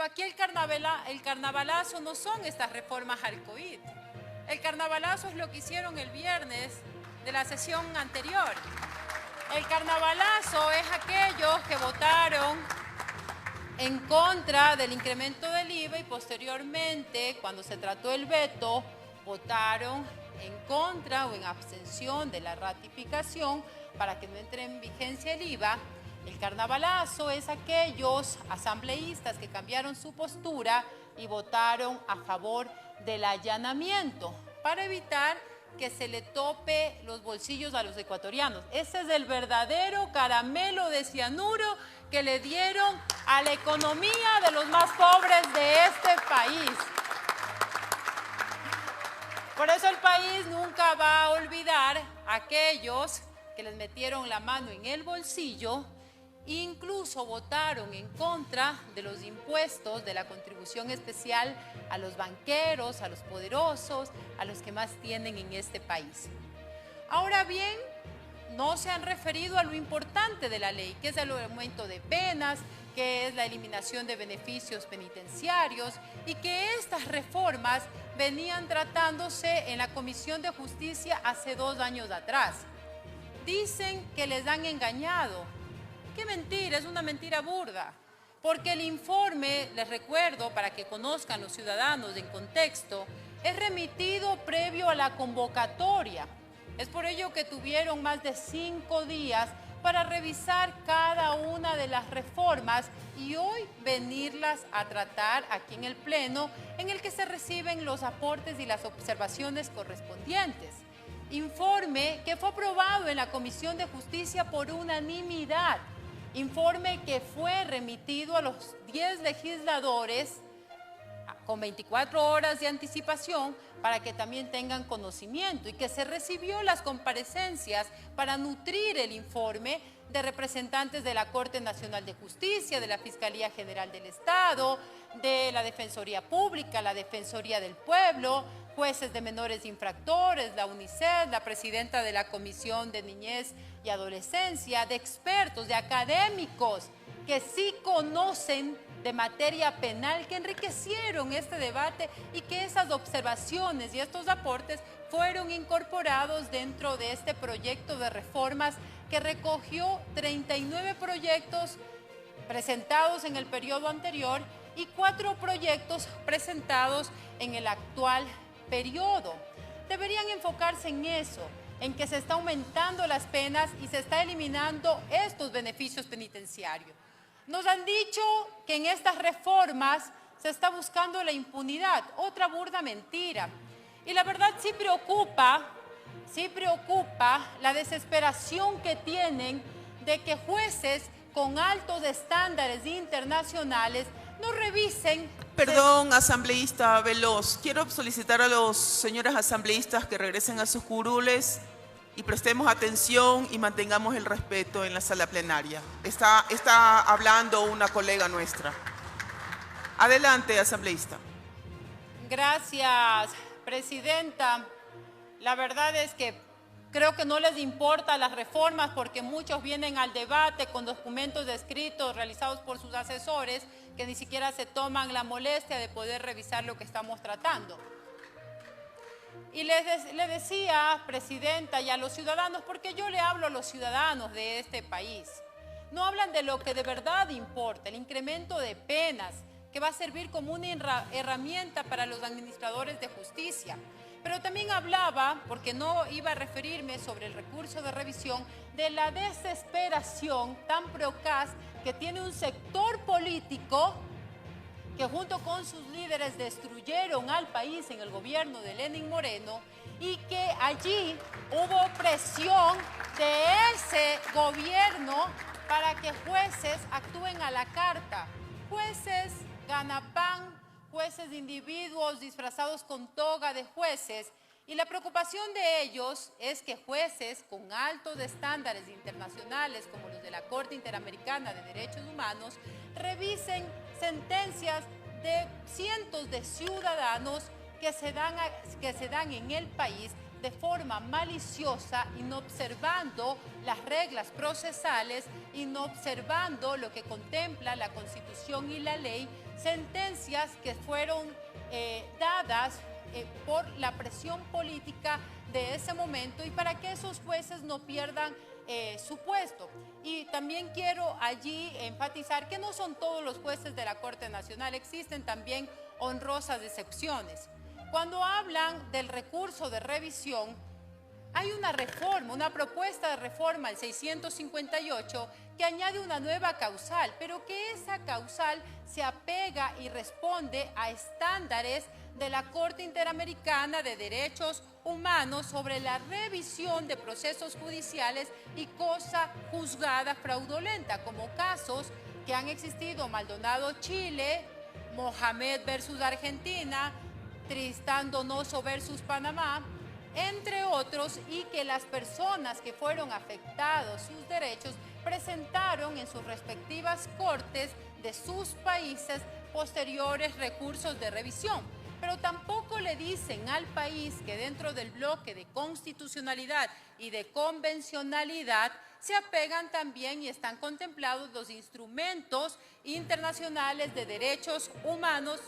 Pero aquí el carnavalazo no son estas reformas arcoíris. El carnavalazo es lo que hicieron el viernes de la sesión anterior. El carnavalazo es aquellos que votaron en contra del incremento del IVA y posteriormente, cuando se trató el veto, votaron en contra o en abstención de la ratificación para que no entre en vigencia el IVA. El carnavalazo es aquellos asambleístas que cambiaron su postura y votaron a favor del allanamiento para evitar que se le tope los bolsillos a los ecuatorianos. Ese es el verdadero caramelo de cianuro que le dieron a la economía de los más pobres de este país. Por eso el país nunca va a olvidar a aquellos que les metieron la mano en el bolsillo, incluso votaron en contra de los impuestos, de la contribución especial a los banqueros, a los poderosos, a los que más tienen en este país. Ahora bien, no se han referido a lo importante de la ley, que es el aumento de penas, que es la eliminación de beneficios penitenciarios y que estas reformas venían tratándose en la Comisión de Justicia hace 2 años atrás. Dicen que les han engañado. ¡Qué mentira! Es una mentira burda. Porque el informe, les recuerdo para que conozcan los ciudadanos en contexto, es remitido previo a la convocatoria. Es por ello que tuvieron más de 5 días para revisar cada una de las reformas y hoy venirlas a tratar aquí en el Pleno, en el que se reciben los aportes y las observaciones correspondientes. Informe que fue aprobado en la Comisión de Justicia por unanimidad. Informe que fue remitido a los 10 legisladores con 24 horas de anticipación para que también tengan conocimiento y que se recibió las comparecencias para nutrir el informe de representantes de la Corte Nacional de Justicia, de la Fiscalía General del Estado, de la Defensoría Pública, la Defensoría del Pueblo, jueces de menores infractores, la UNICEF, la presidenta de la Comisión de Niñez y Adolescencia, de expertos, de académicos que sí conocen de materia penal, que enriquecieron este debate y que esas observaciones y estos aportes fueron incorporados dentro de este proyecto de reformas que recogió 39 proyectos presentados en el periodo anterior y 4 proyectos presentados en el actual periodo. Deberían enfocarse en eso, en que se está aumentando las penas y se está eliminando estos beneficios penitenciarios. Nos han dicho que en estas reformas se está buscando la impunidad, otra burda mentira. Y la verdad sí preocupa la desesperación que tienen de que jueces con altos estándares internacionales no revisen. Perdón, asambleísta Veloz, quiero solicitar a los señores asambleístas que regresen a sus curules y prestemos atención y mantengamos el respeto en la sala plenaria. Está hablando una colega nuestra. Adelante, asambleísta. Gracias, presidenta. La verdad es que creo que no les importa las reformas porque muchos vienen al debate con documentos escritos realizados por sus asesores que ni siquiera se toman la molestia de poder revisar lo que estamos tratando. Y le decía, presidenta, y a los ciudadanos, porque yo le hablo a los ciudadanos de este país, no hablan de lo que de verdad importa, el incremento de penas, que va a servir como una herramienta para los administradores de justicia. Pero también hablaba, porque no iba a referirme sobre el recurso de revisión, de la desesperación tan procaz que tiene un sector político que junto con sus líderes destruyeron al país en el gobierno de Lenín Moreno y que allí hubo presión de ese gobierno para que jueces actúen a la carta. Jueces ganapán, jueces de individuos disfrazados con toga de jueces. Y la preocupación de ellos es que jueces con altos estándares internacionales como los de la Corte Interamericana de Derechos Humanos revisen sentencias de cientos de ciudadanos que se dan en el país de forma maliciosa y no observando las reglas procesales y no observando lo que contempla la Constitución y la ley, sentencias que fueron dadas por la presión política de ese momento y para que esos jueces no pierdan su puesto. Y también quiero allí enfatizar que no son todos los jueces de la Corte Nacional, existen también honrosas excepciones. Cuando hablan del recurso de revisión, hay una reforma, una propuesta de reforma al 658 que añade una nueva causal, pero que esa causal se apega y responde a estándares de la Corte Interamericana de Derechos Humanos sobre la revisión de procesos judiciales y cosa juzgada fraudulenta, como casos que han existido: Maldonado Chile, Mohamed versus Argentina, Tristán Donoso versus Panamá, entre otros, y que las personas que fueron afectados sus derechos presentaron en sus respectivas cortes de sus países posteriores recursos de revisión. Pero tampoco le dicen al país que dentro del bloque de constitucionalidad y de convencionalidad se apegan también y están contemplados los instrumentos internacionales de derechos humanos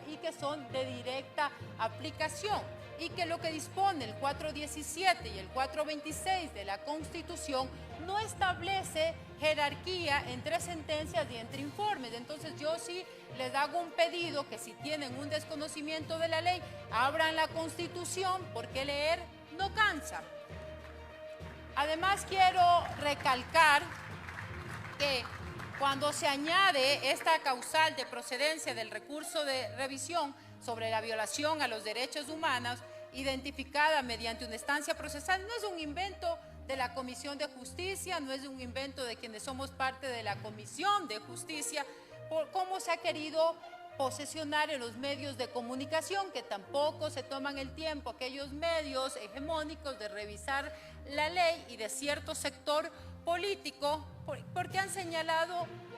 y que son de directa aplicación, y que lo que dispone el 417 y el 426 de la Constitución no establece jerarquía entre sentencias y entre informes. Entonces yo sí les hago un pedido que si tienen un desconocimiento de la ley, abran la Constitución, porque leer no cansa. Además quiero recalcar que cuando se añade esta causal de procedencia del recurso de revisión sobre la violación a los derechos humanos, identificada mediante una instancia procesal, no es un invento de la Comisión de Justicia, no es un invento de quienes somos parte de la Comisión de Justicia, por cómo se ha querido posesionar en los medios de comunicación, que tampoco se toman el tiempo, aquellos medios hegemónicos, de revisar la ley, y de cierto sector político, porque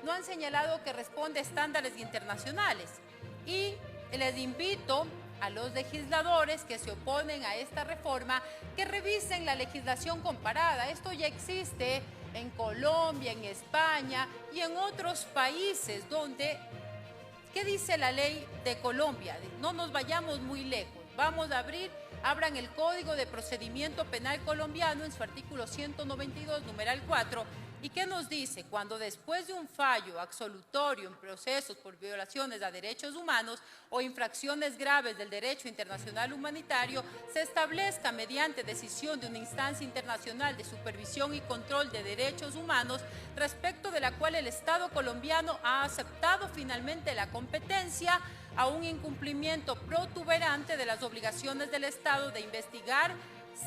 no han señalado que responde a estándares internacionales. Y les invito a los legisladores que se oponen a esta reforma que revisen la legislación comparada. Esto ya existe en Colombia, en España y en otros países donde... ¿Qué dice la ley de Colombia? No nos vayamos muy lejos. Vamos a abran el Código de Procedimiento Penal colombiano en su artículo 192, numeral 4. ¿Y qué nos dice? Cuando después de un fallo absolutorio en procesos por violaciones a derechos humanos o infracciones graves del derecho internacional humanitario, se establezca mediante decisión de una instancia internacional de supervisión y control de derechos humanos, respecto de la cual el Estado colombiano ha aceptado finalmente la competencia, a un incumplimiento protuberante de las obligaciones del Estado de investigar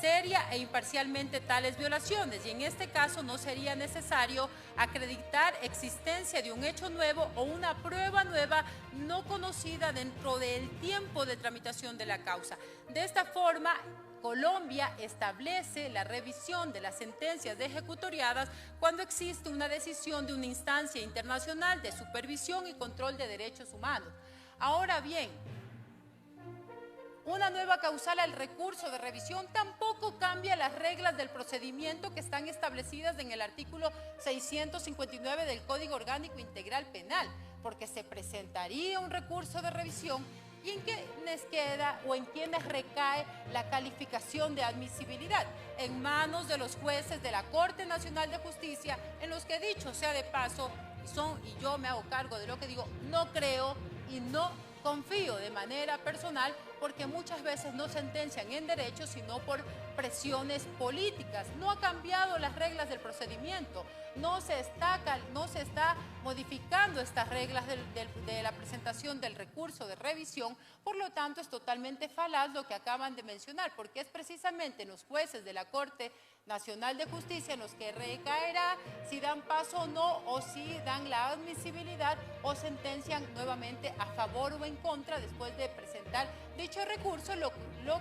seria e imparcialmente tales violaciones, y en este caso no sería necesario acreditar existencia de un hecho nuevo o una prueba nueva no conocida dentro del tiempo de tramitación de la causa. De esta forma, Colombia establece la revisión de las sentencias ejecutoriadas cuando existe una decisión de una instancia internacional de supervisión y control de derechos humanos. Ahora bien, una nueva causal al recurso de revisión tampoco cambia las reglas del procedimiento que están establecidas en el artículo 659 del Código Orgánico Integral Penal, porque se presentaría un recurso de revisión y en quienes queda o en quienes recae la calificación de admisibilidad, en manos de los jueces de la Corte Nacional de Justicia, en los que, dicho sea de paso, y yo me hago cargo de lo que digo, no creo y no confío de manera personal, porque muchas veces no sentencian en derecho, sino por presiones políticas. No ha cambiado las reglas del procedimiento, no se está modificando estas reglas de la presentación del recurso de revisión. Por lo tanto, es totalmente falaz lo que acaban de mencionar, porque es precisamente en los jueces de la Corte Nacional de Justicia en los que recaerá si dan paso o no, o si dan la admisibilidad o sentencian nuevamente a favor o en contra después de presentar dicho recurso, lo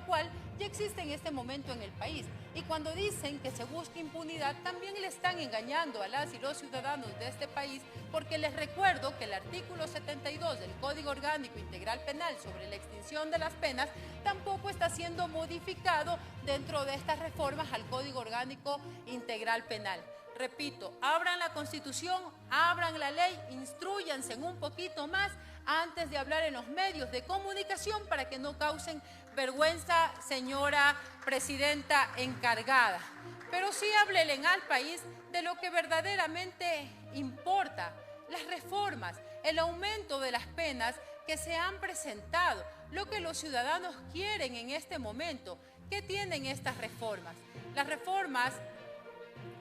cual ya existe en este momento en el país. Y cuando dicen que se busca impunidad, también le están engañando a las y los ciudadanos de este país, porque les recuerdo que el artículo 72 del Código Orgánico Integral Penal sobre la extinción de las penas tampoco está siendo modificado dentro de estas reformas al Código Orgánico Integral Penal. Repito, abran la Constitución, abran la ley, instrúyanse un poquito más antes de hablar en los medios de comunicación para que no causen vergüenza, señora presidenta encargada. Pero sí háblele al país de lo que verdaderamente importa, las reformas, el aumento de las penas que se han presentado, lo que los ciudadanos quieren en este momento. ¿Qué tienen estas reformas? Las reformas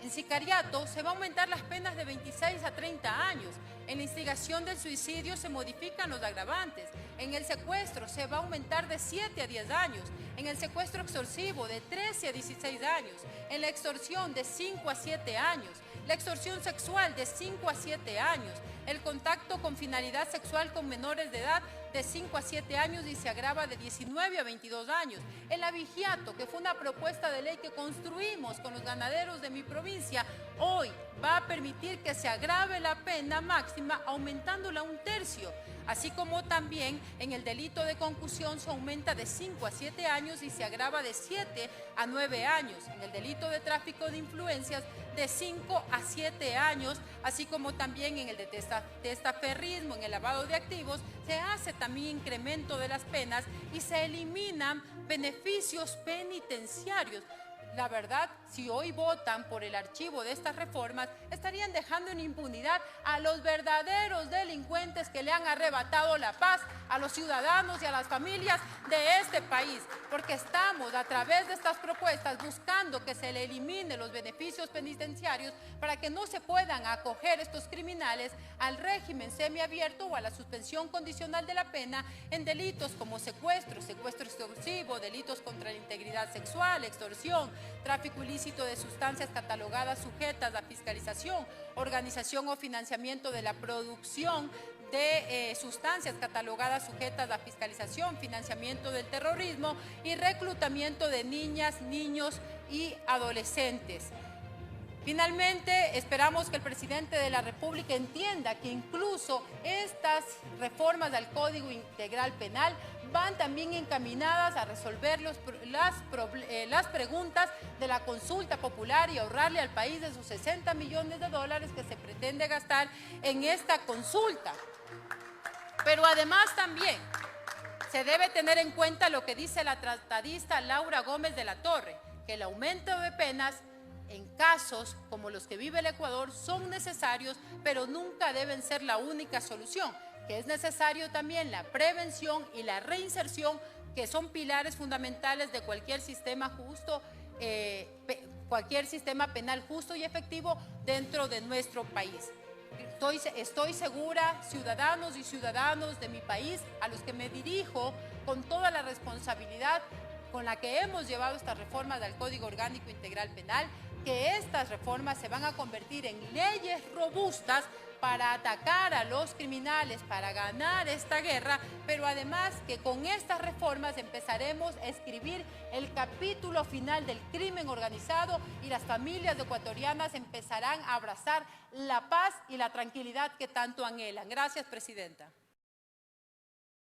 en sicariato se va a aumentar las penas de 26 a 30 años. En la instigación del suicidio se modifican los agravantes. En el secuestro se va a aumentar de 7 a 10 años. En el secuestro extorsivo de 13 a 16 años. En la extorsión de 5 a 7 años. La extorsión sexual de 5 a 7 años. El contacto con finalidad sexual con menores de edad de 5 a 7 años y se agrava de 19 a 22 años. El abigeato, que fue una propuesta de ley que construimos con los ganaderos de mi provincia, hoy va a permitir que se agrave la pena máxima aumentándola un tercio. Así como también en el delito de concusión se aumenta de 5 a 7 años y se agrava de 7 a 9 años. En el delito de tráfico de influencias de 5 a 7 años, así como también en el de testaferrismo, en el lavado de activos, se hace también incremento de las penas y se eliminan beneficios penitenciarios. La verdad, si hoy votan por el archivo de estas reformas, estarían dejando en impunidad a los verdaderos delincuentes que le han arrebatado la paz a los ciudadanos y a las familias de este país, porque estamos a través de estas propuestas buscando que se le eliminen los beneficios penitenciarios para que no se puedan acoger estos criminales al régimen semiabierto o a la suspensión condicional de la pena en delitos como secuestro, secuestro extorsivo, delitos contra la integridad sexual, extorsión, tráfico ilícito de sustancias catalogadas sujetas a fiscalización, organización o financiamiento de la producción de sustancias catalogadas sujetas a fiscalización, financiamiento del terrorismo y reclutamiento de niñas, niños y adolescentes. Finalmente, esperamos que el presidente de la República entienda que incluso estas reformas al Código Integral Penal van también encaminadas a resolver las preguntas de la consulta popular y ahorrarle al país de sus 60 millones de dólares que se pretende gastar en esta consulta. Pero además también se debe tener en cuenta lo que dice la tratadista Laura Gómez de la Torre, que el aumento de penas en casos como los que vive el Ecuador son necesarios, pero nunca deben ser la única solución, que es necesario también la prevención y la reinserción, que son pilares fundamentales de cualquier sistema justo, cualquier sistema penal justo y efectivo dentro de nuestro país. Estoy segura, ciudadanos y ciudadanos de mi país, a los que me dirijo con toda la responsabilidad con la que hemos llevado estas reformas del Código Orgánico Integral Penal, que estas reformas se van a convertir en leyes robustas para atacar a los criminales, para ganar esta guerra, pero además que con estas reformas empezaremos a escribir el capítulo final del crimen organizado y las familias ecuatorianas empezarán a abrazar la paz y la tranquilidad que tanto anhelan. Gracias, presidenta.